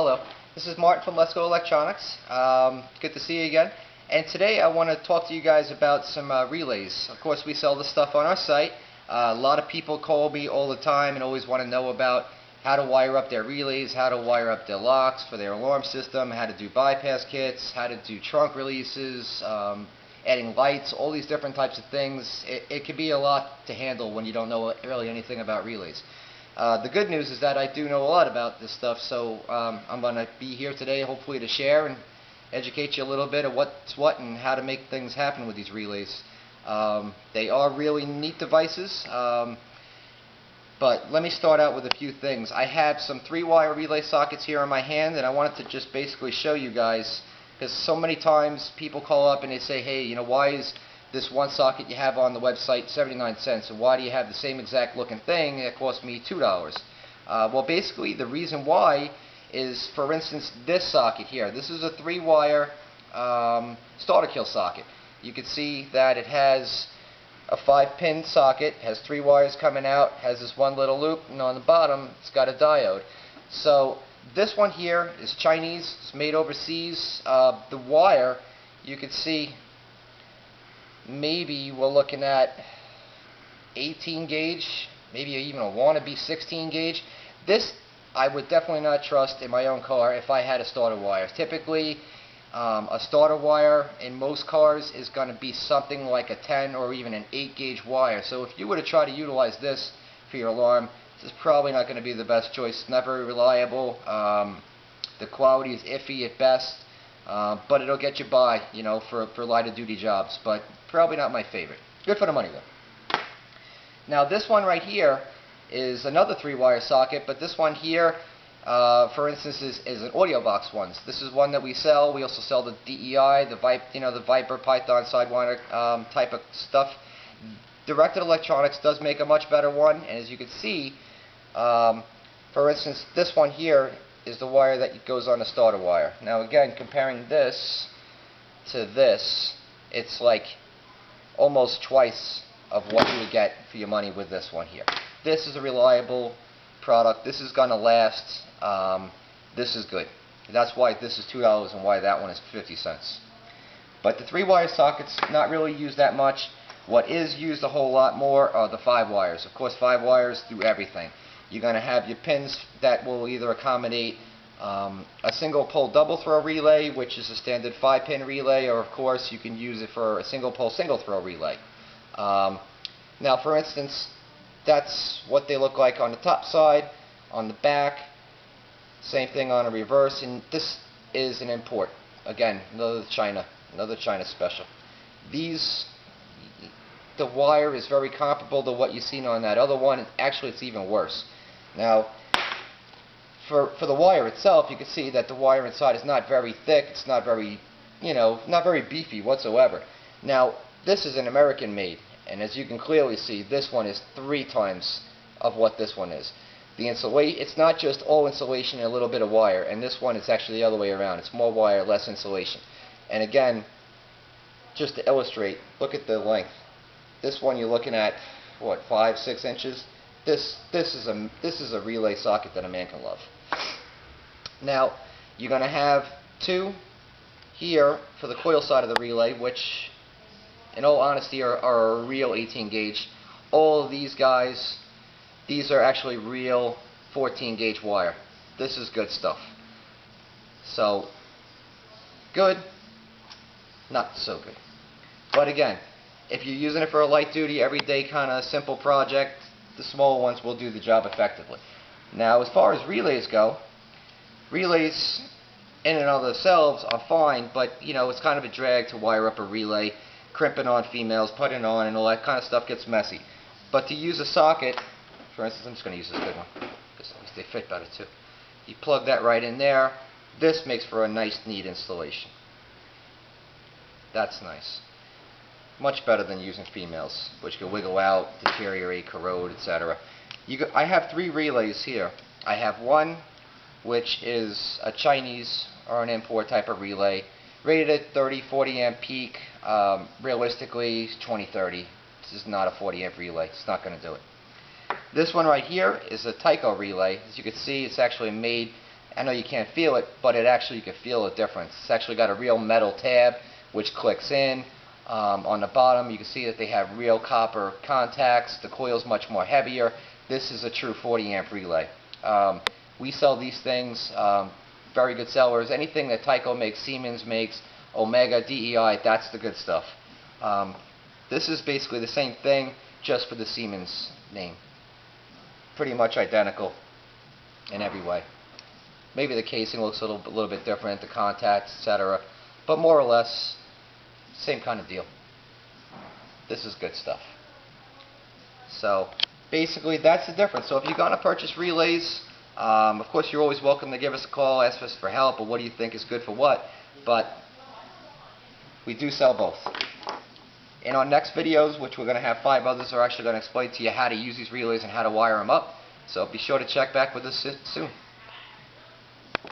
Hello, this is Martin from Let's Go Electronics. Good to see you again. And today I want to talk to you guys about some relays. Of course, we sell this stuff on our site. A lot of people call me all the time and always want to know about how to wire up their relays, how to wire up their locks for their alarm system, how to do bypass kits, how to do trunk releases, adding lights, all these different types of things. It can be a lot to handle when you don't know really anything about relays. The good news is that I do know a lot about this stuff, so I'm going to be here today hopefully to share and educate you a little bit of what's what and how to make things happen with these relays. They are really neat devices, but let me start out with a few things. I have some 3-wire relay sockets here in my hand, and I wanted to just basically show you guys, because so many times people call up and they say, hey, you know, why is this one socket you have on the website 79 cents, and why do you have the same exact looking thing that cost me $2? Well, basically the reason why is, for instance, this socket here. This is a 3-wire starter kill socket. You can see that it has a 5-pin socket, has 3 wires coming out, has this one little loop, and on the bottom it's got a diode. So this one here is Chinese, it's made overseas. The wire, you can see, maybe we're looking at 18 gauge, maybe even a wannabe 16 gauge. This I would definitely not trust in my own car if I had a starter wire. Typically, a starter wire in most cars is going to be something like a 10 or even an 8 gauge wire. So if you were to try to utilize this for your alarm, this is probably not going to be the best choice. It's not very reliable. The quality is iffy at best. But it'll get you by, you know, for lighter duty jobs, but probably not my favorite. Good for the money though. Now this one right here is another 3-wire socket, but this one here, for instance, is an audio box one. This is one that we sell. We also sell the DEI, the Viper, Python, Sidewinder type of stuff. Directed Electronics does make a much better one, and as you can see, for instance, this one here is the wire that goes on the starter wire. Now again, comparing this to this, it's like almost twice of what you would get for your money with this one here. This is a reliable product. This is going to last. This is good. That's why this is $2 and why that one is 50 cents. But the 3-wire sockets, not really used that much. What is used a whole lot more are the 5 wires. Of course, 5 wires do everything. You're going to have your pins that will either accommodate a single pole double throw relay, which is a standard 5-pin relay, or of course you can use it for a single pole single throw relay. Now for instance, that's what they look like on the top side. On the back, same thing on a reverse, and this is an import. Again, another China special. The wire is very comparable to what you've seen on that other one. Actually, it's even worse. Now, for the wire itself, you can see that the wire inside is not very thick. It's not very, not very beefy whatsoever. Now, this is an American made, and as you can clearly see, this one is 3 times of what this one is. The insulation, it's not just all insulation and a little bit of wire, and this one is actually the other way around. It's more wire, less insulation. And again, just to illustrate, look at the length. This one you're looking at, what, 5-6 inches? This is a relay socket that a man can love. Now you're going to have 2 here for the coil side of the relay, which in all honesty are a real 18 gauge. All of these guys, these are actually real 14 gauge wire. This is good stuff. So good, not so good. But again, if you're using it for a light duty, everyday kind of simple project, the small ones will do the job effectively. Now as far as relays go, relays in and of themselves are fine, but it's kind of a drag to wire up a relay, crimping on females, putting on, and all that kind of stuff gets messy. But to use a socket, for instance, I'm just going to use this big one, because at least they fit better too. You plug that right in there. This makes for a nice, neat installation. That's nice. Much better than using females, which can wiggle out, deteriorate, corrode, etc. I have 3 relays here. I have one which is a Chinese or an import type of relay, rated at 30-40 amp peak. Realistically, 20-30. This is not a 40 amp relay. It's not going to do it. This one right here is a Tyco relay. As you can see, it's actually made I know you can't feel it, but it actually, you can feel the difference. It's actually got a real metal tab which clicks in. On the bottom you can see that they have real copper contacts. The coil's much more heavier. This is a true 40 amp relay. We sell these things, very good sellers. Anything that Tyco makes, Siemens makes, Omega, DEI, that's the good stuff. This is basically the same thing, just for the Siemens name. Pretty much identical in every way. Maybe the casing looks a little bit different, the contacts, etc. But more or less, same kind of deal. This is good stuff. So basically that's the difference. So if you're going to purchase relays, of course you're always welcome to give us a call, ask us for help, or what do you think is good for what. But we do sell both. In our next videos, which we're going to have 5 others, are actually going to explain to you how to use these relays and how to wire them up. So be sure to check back with us soon.